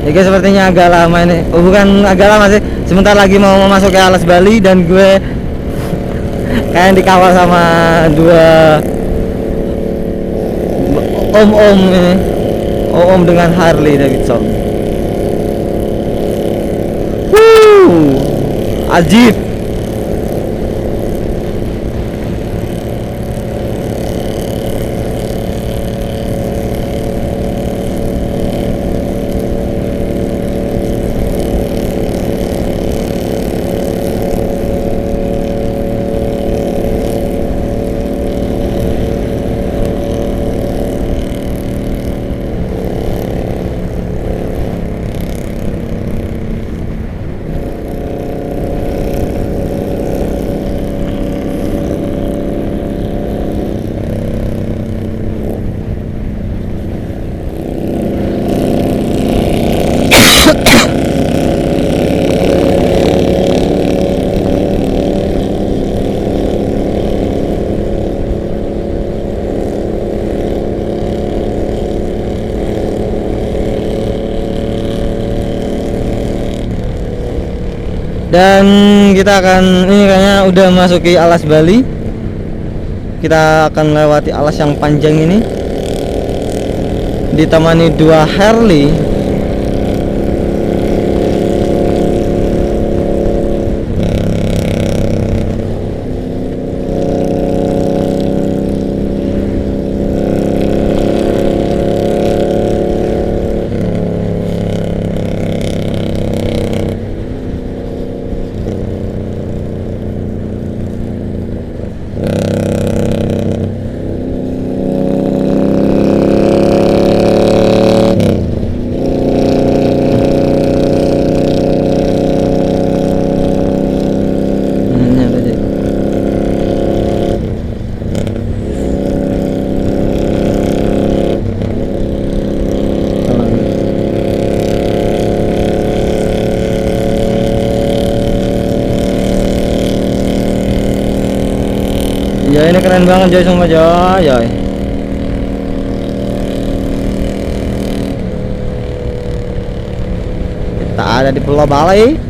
Ya guys, sepertinya agak lama ini. Oh, bukan agak lama sih. Sebentar lagi mau masuk ke Alas Bali dan gue kayak dikawal sama dua om-om ini. Om dengan Harley Davidson. Ajib. Dan kita akan ini kayaknya udah masuki Alas Bali. Kita akan lewati alas yang panjang ini, ditemani dua Harley. Ya ini keren banget Joy, semua Joy. Kita ada di Pulau Bali.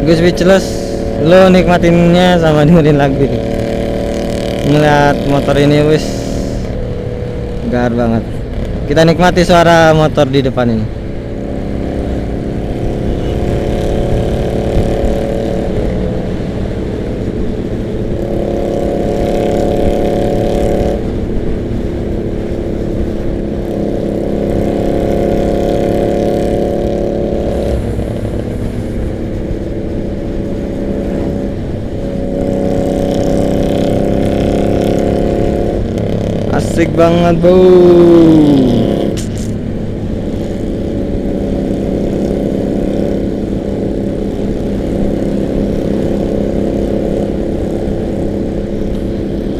Gue speechless, lo nikmatinnya sama dengerin lagu ini. Ngeliat motor ini wis gar banget. Kita nikmati suara motor di depan ini. Asik banget, Bu.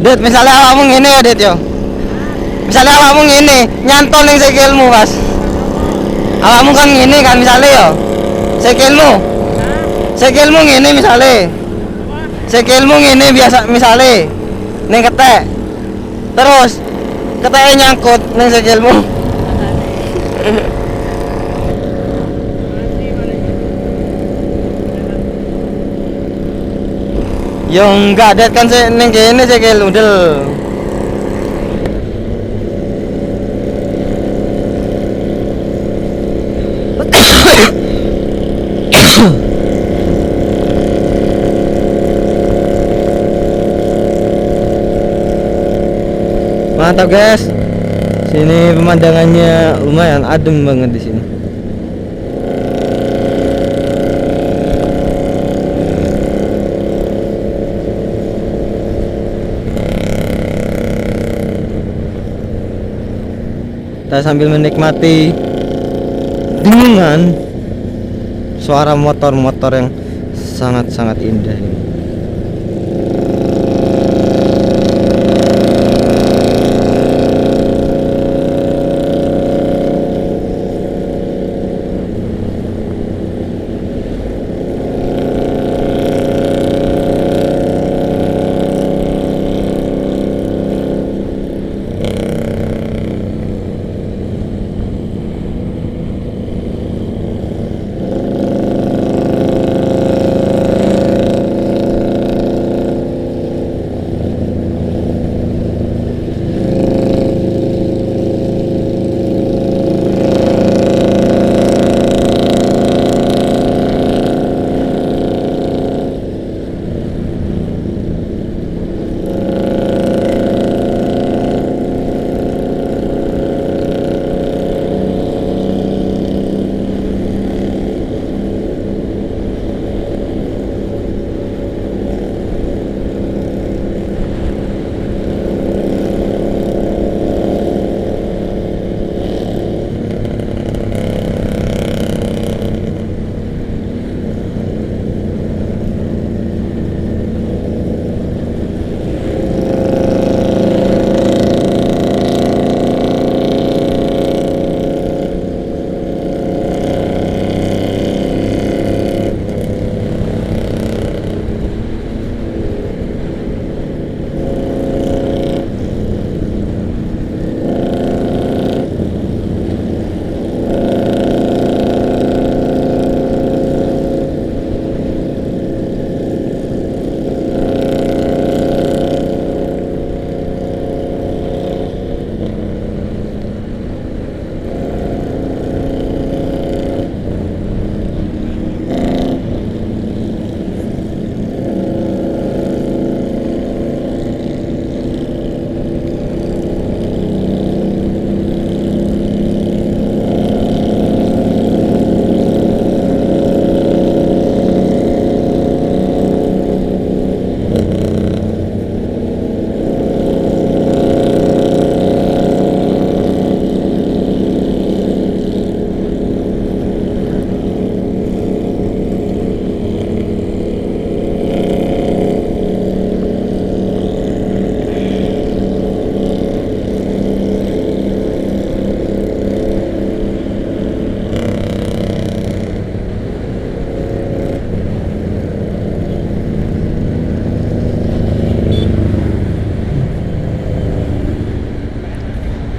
Det, misalnya awakmu ngene ya, Det yo. Misalnya awakmu ngene, nyantol ning sikilmu, Mas. Awakmu kan ngene kan misalnya yo. Sikilmu. Sikilmu ngene misalnya. Sikilmu ngene biasa misalnya. Ning ketek. Terus keteknya nyangkut ning sikilmu. Yo enggak, Det kan ning kene sikil udel. Mantap guys. Sini pemandangannya lumayan adem banget di sini. Kita sambil menikmati dengungan suara motor-motor yang sangat-sangat indah ini.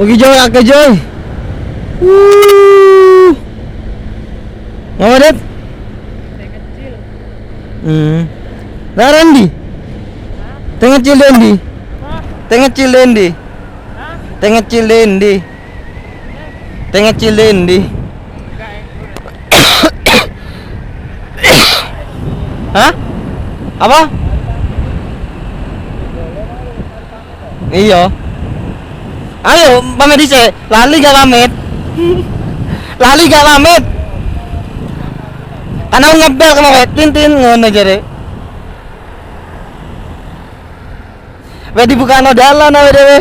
Oke Joy, oke Joy. Ngapa Det? Teh kecil. Nah Randy. Teh kecil Dendi. Teh kecil Dendi. Teh kecil Dendi. Teh kecil Dendi. Hah? Apa? Iya. Ayo pamit dhisik. Lali gak pamit? Lali gak pamit? Karena ngebel kemarin tintin ngono jare. Wes dibuka no dalan awe dhewe.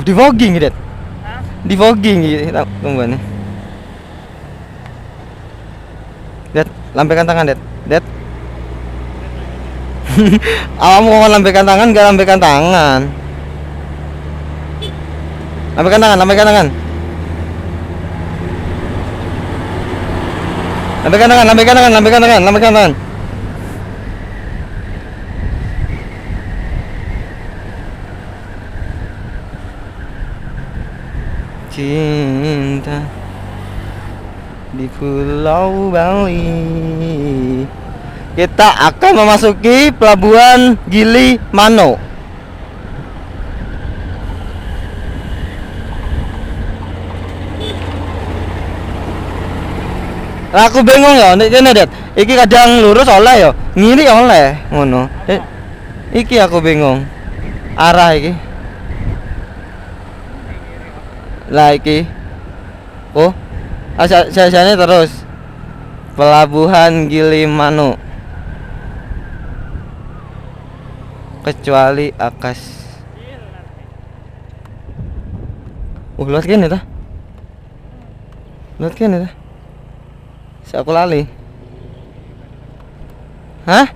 Di vogging gitu. Di vogging gitu tak kembane. Det, lambaikan tangan, Det. Det. Awakmu mau lambaikan tangan, gak lambaikan tangan. Lambaikan tangan, lambaikan tangan. Lambaikan tangan, lambaikan tangan, lambaikan tangan, lambaikan tangan. Cinta di Pulau Bali. Kita akan memasuki pelabuhan Gili Mano. Aku bingung ya, nek kene Det. Iki kadang lurus oleh ya, ngiri oleh ngono. Iki aku bingung. Arah iki. Lah iki. Oh. Saya terus. Pelabuhan Gili Mano. Kecuali Akas. Lihat kene ta. Lihat kene ta. Aku lali. Hah?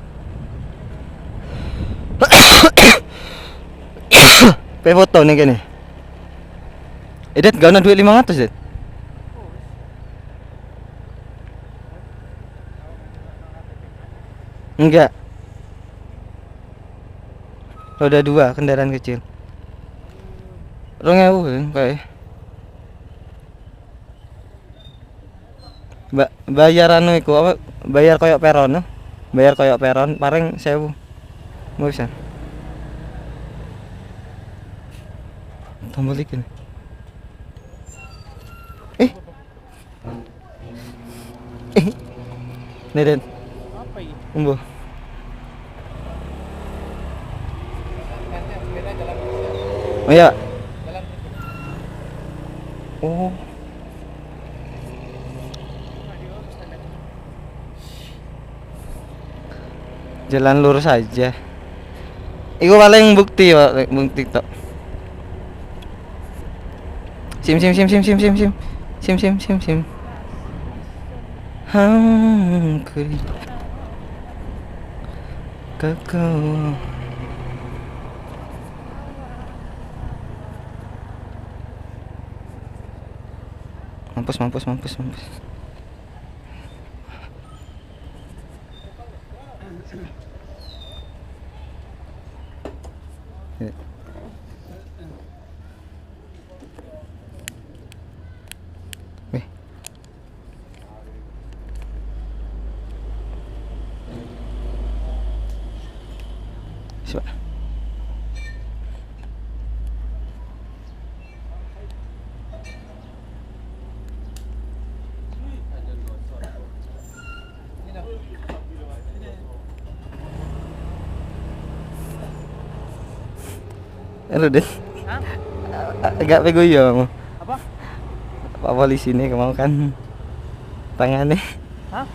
Pe foto nih kene. Edet gak ada duit 500, Det. Enggak. Roda 2 kendaraan kecil. 2000 kayak. Bayar anu iku apa? Bayar koyok peron no? Bayar koyok peron paling 1000. Mau bisa. Tombol iki. Neden. Apa ini? Umbo. Oh iya. Oh. Jalan lurus aja. Iku paling bukti, Pak, bukti tok. Sim. Hangkuri. Kakau. Mampus. Weh. Siapa? Halo, Den. Hah? Agak pego ya kamu. Apa? Pak polisi nih mau kan tangannya. Hah?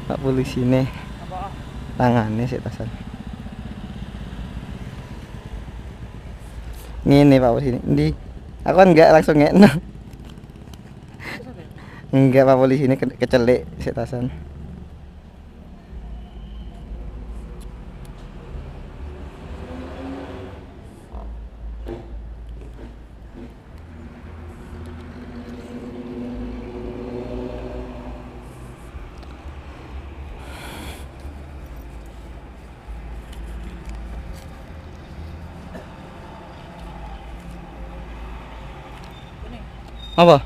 Pak polisi nih Apa? tangannya sih tasan. Ngene Pak polisi ini. Aku kan enggak langsung ngekno. Enggak Pak polisi ini kecelik sih tasan. Apa?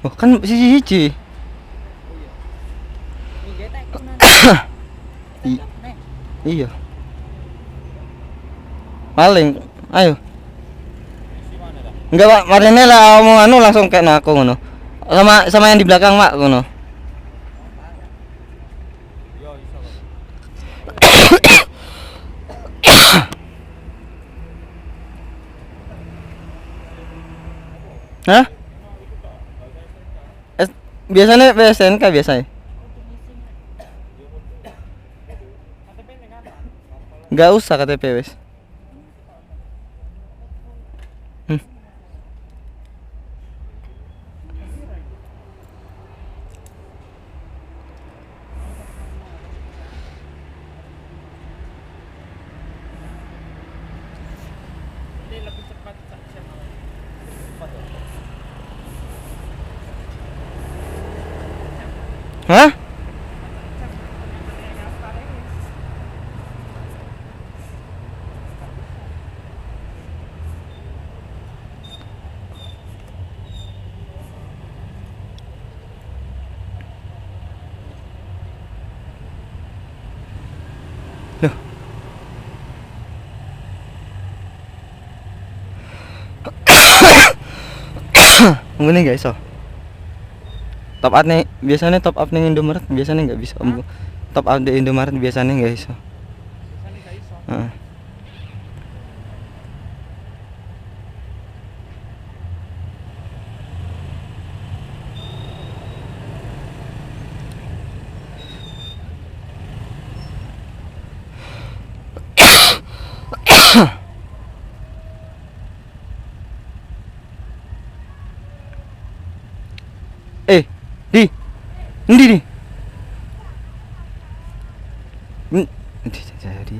Oh, kan siji-siji. Iya. Paling, ayo. Enggak Pak, marine lah omong anu langsung kayak aku ngono. Sama yang di belakang Pak ngono. Hah? Biasanya BSNK biasanya. Enggak usah KTP wes. Hah? Loh. Ngene guys, so. Top up nih, biasanya top up ning Indomaret biasanya nggak bisa. Top up di Indomaret biasanya nggak bisa. Biasanya gak iso. Heeh. Di. Endi di? Endi jadi.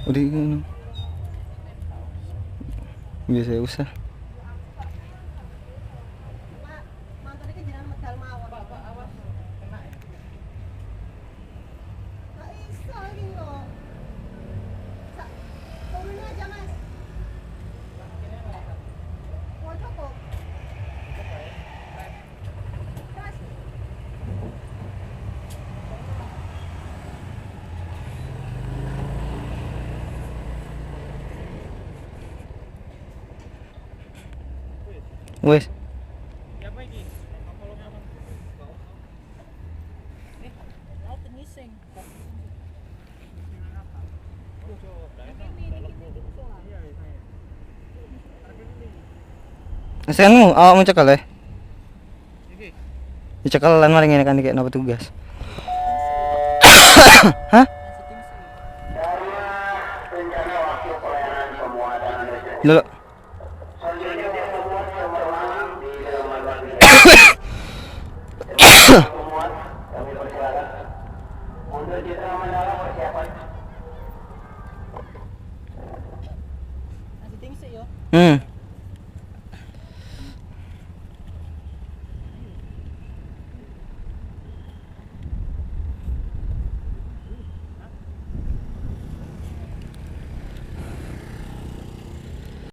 Udah ngono. Biasa usah. Wes. Siapa ini? Kalau memang mau ngising. Senmu awakmu cekal ya? Iki. Dicekal lan maring ngene kan iki napa tugas. Hah? Lho. Masih tinggi yo. Hmm.